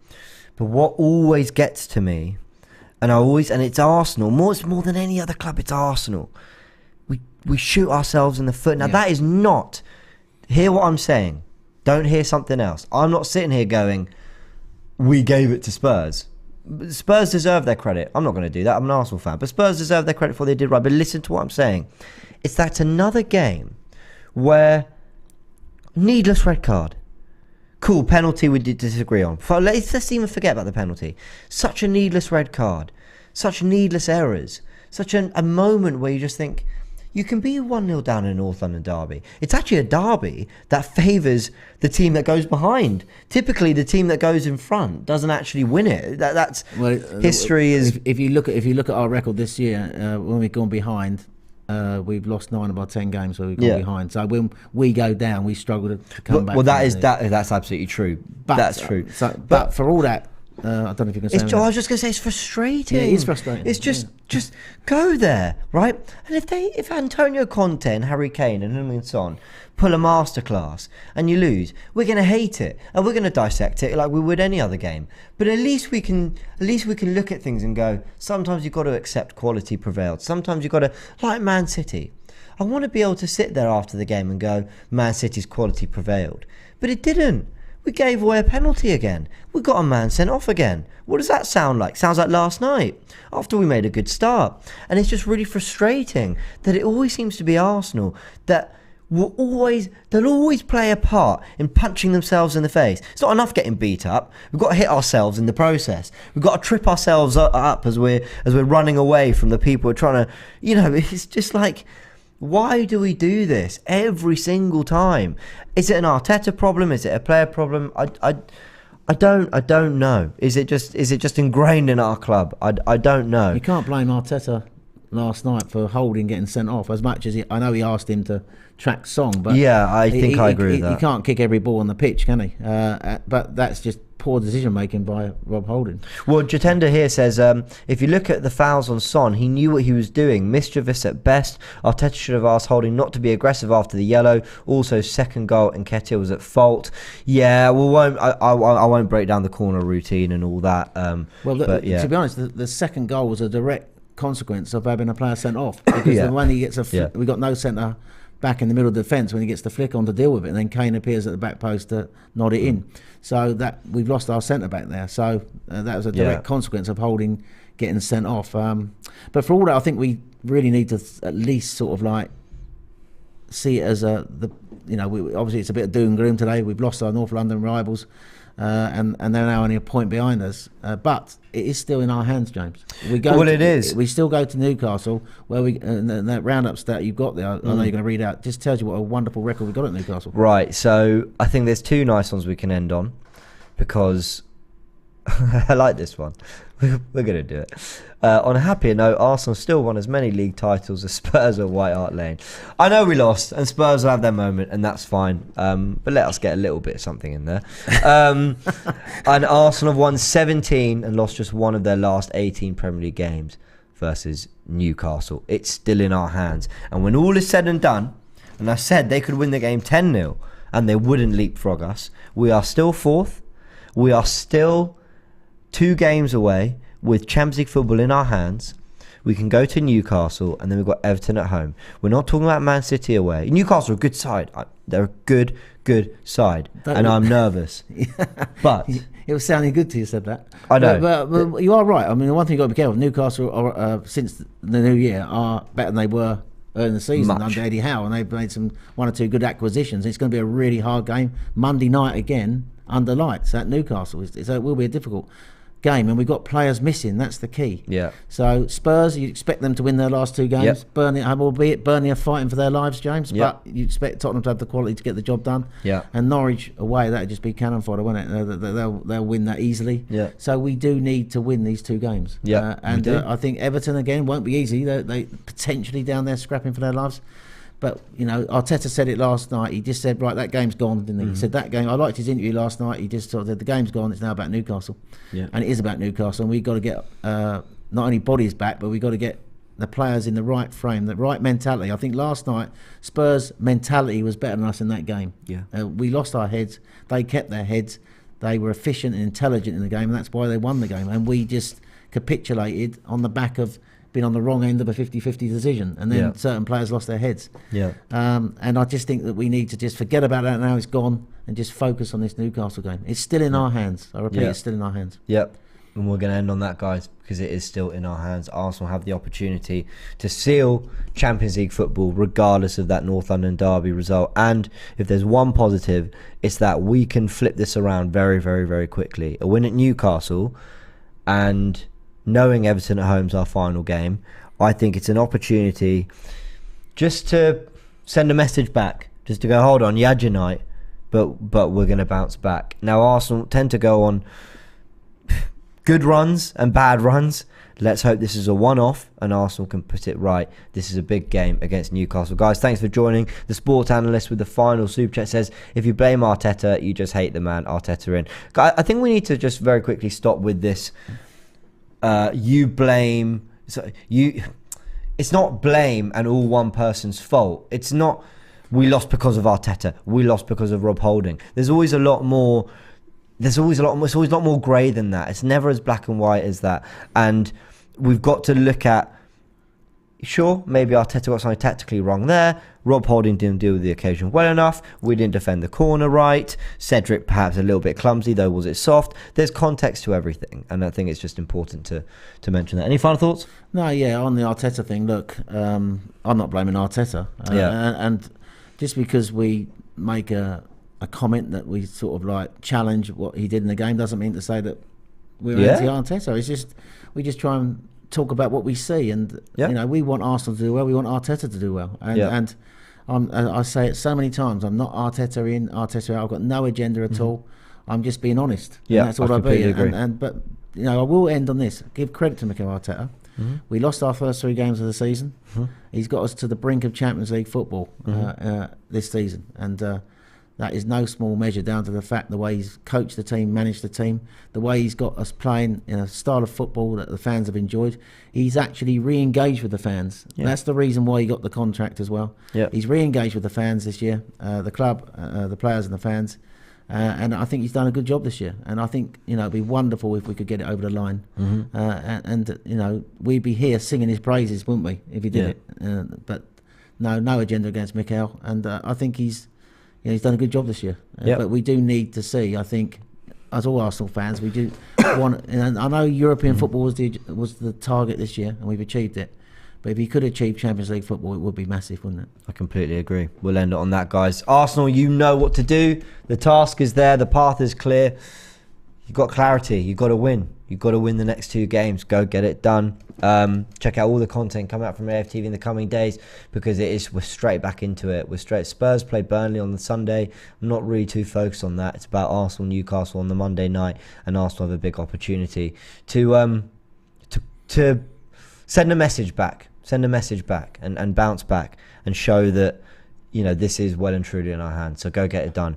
But what always gets to me, and it's Arsenal, more than any other club, it's Arsenal. We shoot ourselves in the foot. Now that is not, hear what I'm saying, don't hear something else. I'm not sitting here going, we gave it to Spurs. Spurs deserve their credit. I'm not going to do that. I'm an Arsenal fan. But Spurs deserve their credit for what they did right. But listen to what I'm saying. It's that another game where needless red card. Cool, penalty we did disagree on. Let's even forget about the penalty. Such a needless red card. Such needless errors. Such a moment where you just think, you can be 1-0 down in a North London derby. It's actually a derby that favours the team that goes behind. Typically, the team that goes in front doesn't actually win it. That's history is. If you look at our record this year, when we've gone behind, we've lost 9 of our 10 games where we've gone behind. So when we go down, we struggle to come back. Well, that's absolutely true. That's true. But for all that. I don't know if you can say that. I was just going to say it's frustrating. Yeah, it is frustrating. It's just go there, right? And if Antonio Conte and Harry Kane and Heung-min Son pull a masterclass and you lose, we're going to hate it and we're going to dissect it like we would any other game. But at least we can look at things and go, sometimes you've got to accept quality prevailed. Sometimes you've got to, like Man City. I want to be able to sit there after the game and go, Man City's quality prevailed. But it didn't. We gave away a penalty again. We got a man sent off again. What does that sound like? Sounds like last night, after we made a good start. And it's just really frustrating that it always seems to be Arsenal that they'll always play a part in punching themselves in the face. It's not enough getting beat up. We've got to hit ourselves in the process. We've got to trip ourselves up as we're running away from the people who are trying to, it's just like, why do we do this every single time? Is it an Arteta problem? Is it a player problem? I don't know. Is it just ingrained in our club? I don't know. You can't blame Arteta last night for Holding getting sent off. As much as I know he asked him to track Song, but I think I agree with that. He can't kick every ball on the pitch, can he? But that's just poor decision making by Rob Holding. Well, Jatender here says, if you look at the fouls on Son, he knew what he was doing. Mischievous at best. Arteta should have asked Holding not to be aggressive after the yellow. Also, second goal, Nketiah was at fault. Yeah, I won't break down the corner routine and all that. To be honest, the second goal was a direct consequence of having a player sent off, because when he gets we got no centre back in the middle of the defence when he gets the flick on to deal with it, and then Kane appears at the back post to nod it in. So that we've lost our centre back there. So that was a direct consequence of Holding getting sent off. But for all that, I think we really need to at least sort of like see it as obviously it's a bit of doom and gloom today. We've lost our North London rivals, and they're now only a point behind us. But it is still in our hands, James. It is. We still go to Newcastle, where and that roundup stat you've got there, I know you're going to read out, just tells you what a wonderful record we've got at Newcastle. Right, so I think there's two nice ones we can end on, because I like this one. We're going to do it. On a happier note, Arsenal still won as many league titles as Spurs at White Hart Lane. I know we lost, and Spurs will have their moment, and that's fine. But let us get a little bit of something in there. And Arsenal have won 17 and lost just one of their last 18 Premier League games versus Newcastle. It's still in our hands. And when all is said and done, and I said they could win the game 10-0 and they wouldn't leapfrog us, we are still fourth. We are still 2 games away with Champions League football in our hands. We can go to Newcastle, and then we've got Everton at home. We're not talking about Man City away. Newcastle are a good side. They're a good side, and I'm nervous. But it was sounding good till you said that. I know. But you are right. I mean, the one thing you've got to be careful, Newcastle are, since the new year, are better than they were early in the season under Eddie Howe, and they've made one or two good acquisitions. It's going to be a really hard game. Monday night again, under lights at Newcastle. So it will be a difficult game, and we've got players missing. That's the key. Yeah. So Spurs, you expect them to win their last 2 games. Yep. Burnley, albeit Burnley are fighting for their lives, James. Yep. But you expect Tottenham to have the quality to get the job done. Yeah. And Norwich away, that'd just be cannon fodder, wouldn't it? They'll win that easily. Yeah. So we do need to win these 2 games. Yeah. And I think Everton again won't be easy. They potentially down there scrapping for their lives. But, Arteta said it last night. He just said, right, that game's gone, didn't he? He said that game. I liked his interview last night. He just sort of said, the game's gone. It's now about Newcastle. Yeah. And it is about Newcastle. And we've got to get not only bodies back, but we've got to get the players in the right frame, the right mentality. I think last night, Spurs' mentality was better than us in that game. Yeah. We lost our heads. They kept their heads. They were efficient and intelligent in the game, and that's why they won the game. And we just capitulated on the back of been on the wrong end of a 50-50 decision, and then certain players lost their heads. Yeah. And I just think that we need to just forget about that now it's gone and just focus on this Newcastle game. It's still in our hands. I repeat, it's still in our hands. Yep. And we're going to end on that, guys, because it is still in our hands. Arsenal have the opportunity to seal Champions League football regardless of that North London derby result. And if there's one positive, it's that we can flip this around very, very, very quickly. A win at Newcastle and knowing Everton at home is our final game, I think it's an opportunity just to send a message back, just to go, hold on, you had your night, but we're going to bounce back. Now, Arsenal tend to go on good runs and bad runs. Let's hope this is a one-off and Arsenal can put it right. This is a big game against Newcastle. Guys, thanks for joining. The sports analyst with the final super chat says, if you blame Arteta, you just hate the man. Arteta in. I think we need to just very quickly stop with this. You blame. It's not blame and all one person's fault. It's not we lost because of Arteta. We lost because of Rob Holding. There's always a lot more. It's always a lot more grey than that. It's never as black and white as that. And we've got to look at. Sure, maybe Arteta got something tactically wrong there. Rob Holding didn't deal with the occasion well enough. We didn't defend the corner right. Cedric perhaps a little bit clumsy, though was it soft? There's context to everything, and I think it's just important to mention that. Any final thoughts? No, on the Arteta thing, look, I'm not blaming Arteta. And just because we make a comment that we sort of like challenge what he did in the game doesn't mean to say that we're anti-Arteta. It's just, we just try and talk about what we see, and we want Arsenal to do well, we want Arteta to do well, and I say it so many times, I'm not Arteta in, Arteta out. I've got no agenda at all. I'm just being honest. And that's all I be. Agree. But I will end on this. Give credit to Mikel Arteta. We lost our first 3 games of the season. He's got us to the brink of Champions League football this season, and that is no small measure down to the fact the way he's coached the team, managed the team, the way he's got us playing in a style of football that the fans have enjoyed. He's actually re-engaged with the fans. That's the reason why he got the contract as well. He's re-engaged with the fans this year, the club, the players and the fans. And I think he's done a good job this year. And I think, it'd be wonderful if we could get it over the line. And we'd be here singing his praises, wouldn't we, if he did it? But no agenda against Mikel. And I think he's done a good job this year. But we do need to see, I think, as all Arsenal fans, we do want. And I know European football was the target this year, and we've achieved it. But if he could achieve Champions League football, it would be massive, wouldn't it? I completely agree. We'll end it on that, guys. Arsenal, you know what to do. The task is there. The path is clear. You've got clarity. You've got to win. You've got to win the next 2 games. Go get it done. Check out all the content coming out from AFTV in the coming days, because we're straight back into it. We're straight. Spurs play Burnley on the Sunday. I'm not really too focused on that. It's about Arsenal, Newcastle on the Monday night, and Arsenal have a big opportunity to send a message back. Send a message back and bounce back and show that, this is well and truly in our hands. So go get it done.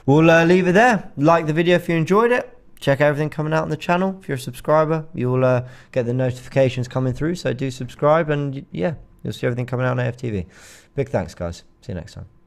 We'll leave it there. Like the video if you enjoyed it. Check everything coming out on the channel. If you're a subscriber, you'll get the notifications coming through. So do subscribe, and you'll see everything coming out on AFTV. Big thanks, guys. See you next time.